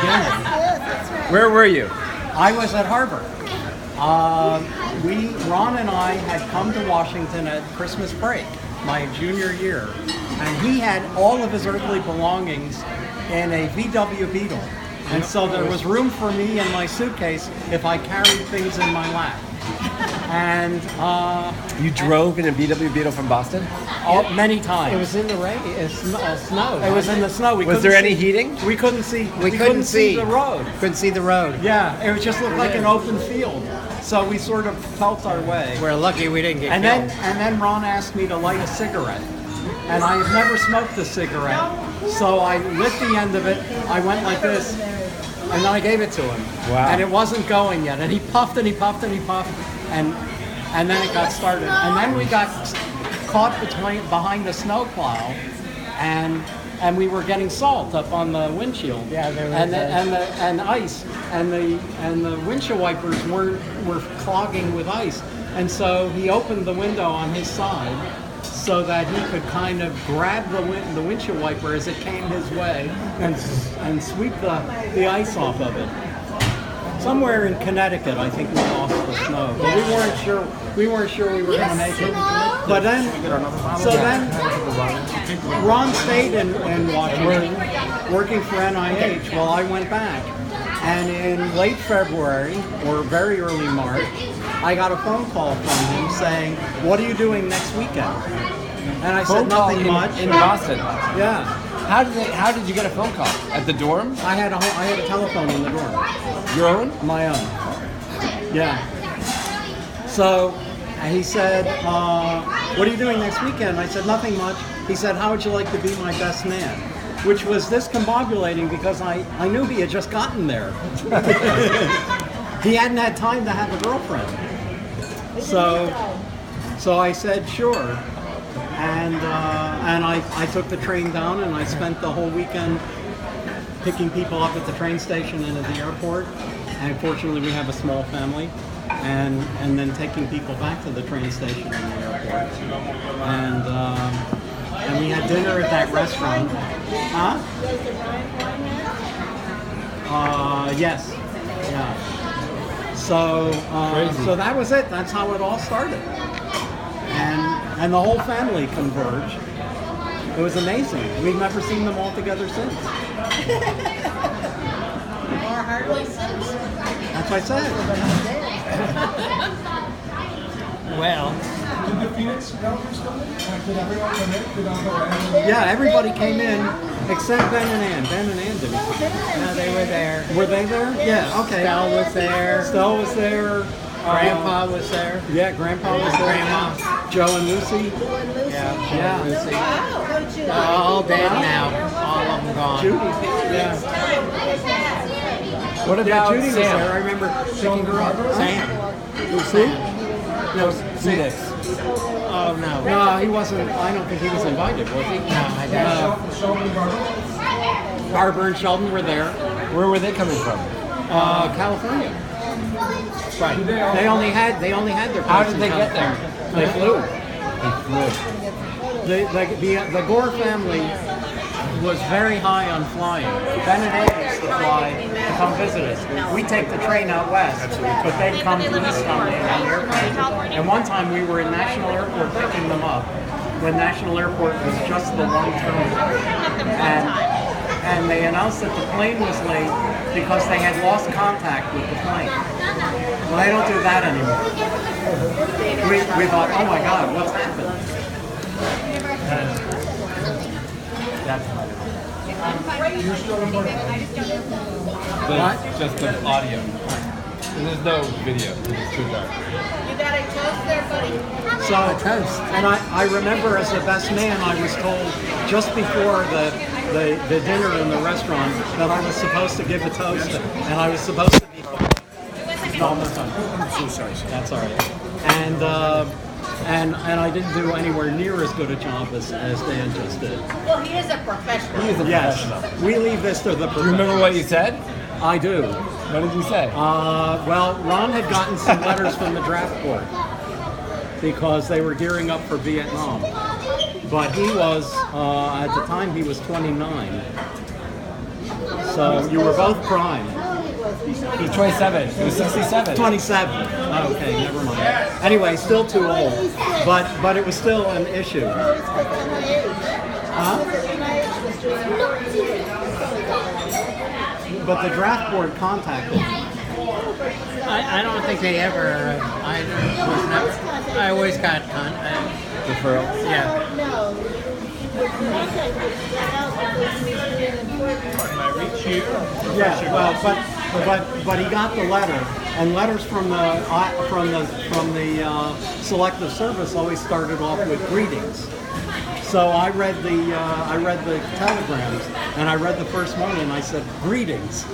beginning. Where were you? I was at Harvard. Ron and I had come to Washington at Christmas break, my junior year, and he had all of his earthly belongings in a VW Beetle. And so there was room for me in my suitcase if I carried things in my lap. And You drove in a VW Beetle from Boston? many times. It was in the rain. Snow. It was in the snow. Was there any heating? We couldn't see. We couldn't see the road. Couldn't see the road. Yeah, it just looked like an open field. So we sort of felt our way. We're lucky we didn't get And killed. then Ron asked me to light a cigarette, and I had never smoked a cigarette. So I lit the end of it. I went like this, and then I gave it to him. Wow. And it wasn't going yet. And he puffed and he puffed and he puffed, and then it got started. And then we got caught behind the snowplow, and we were getting salt up on the windshield. Yeah, there was and ice, and the windshield wipers were clogging with ice. And so he opened the window on his side so that he could kind of grab the windshield wiper as it came his way and sweep the ice off of it. Somewhere in Connecticut, I think we lost the snow, but we weren't sure. We weren't sure we were going to make it. But then, Ron stayed in Washington, working for NIH, while I went back. And in late February or very early March, I got a phone call from him saying, "What are you doing next weekend?" And I said, "Nothing much." In Boston. Yeah, How did you get a phone call? At the dorm? I had a telephone in the dorm. Your own? My own. Yeah. So he said, "What are you doing next weekend?" I said, "Nothing much." He said, "How would you like to be my best man?" Which was discombobulating because I knew he had just gotten there. He hadn't had time to have a girlfriend. So I said, "Sure." And I took the train down, and I spent the whole weekend picking people up at the train station and at the airport. And fortunately, we have a small family, and then taking people back to the train station and the airport. And we had dinner at that restaurant. Huh? Yes. Yeah. So that was it. That's how it all started. And the whole family converged. It was amazing. We've never seen them all together since. Or hardly since. That's what I said. Well, Did the Phoenix Governors come in? Did everyone come in? Did all the Yeah, everybody came in except Ben and Ann. Ben and Ann didn't come. no, they were there. Were they there? Yeah, okay. Stella was there. Stella was there. Grandpa was there. Yeah, Grandpa was there. Grandma. Joe and Lucy. Yeah. Yeah. Lucy. Wow, don't you? All dead now. All of them gone. Judy. Yeah. What Yeah, about Judy was there. Sam? I remember picking her up. Sam. Lucy? No, Phoenix. Oh no. No, he wasn't. I don't think he was invited, was he? No, I don't. Sheldon Garber? Barbara and Sheldon were there. Where were they coming from? California. Right. They only had their. How place did in they get California. there? They flew. They flew. The Gore family was very high on flying. Ben and Ann used to fly to come visit us. We take the train out west, but they'd come to this company on the airplane. And one time we were in National Airport picking them up when National Airport was just the one terminal. And they announced that the plane was late because they had lost contact with the plane. Well, they don't do that anymore. We thought, oh my God, what's happened? You're still recording? Just the audio. There's no video. It's too dark. You got a toast there, buddy? So, and I remember as the best man, I was told just before the dinner in the restaurant that I was supposed to give a toast, and I was supposed to be. No, that's fine. I'm so sorry. That's all right. And I didn't do anywhere near as good a job as Dan just did. Well, he is a professional. He is a professional. Yes, we leave this to the. Do you remember what you said? I do. What did you say? Well, Ron had gotten some letters from the draft board because they were gearing up for Vietnam. But he was, at the time, he was 29. So you were both prime. He was 27. He was 67. 27. Okay, never mind. Anyway, still too old, but it was still an issue. Huh? But the draft board contacted me. I don't think they ever. I always got Referral. yeah. No. Yeah, well, but he got the letter, and letters from the Selective Service always started off with greetings. So I read the telegrams, and I read the first one, and I said greetings.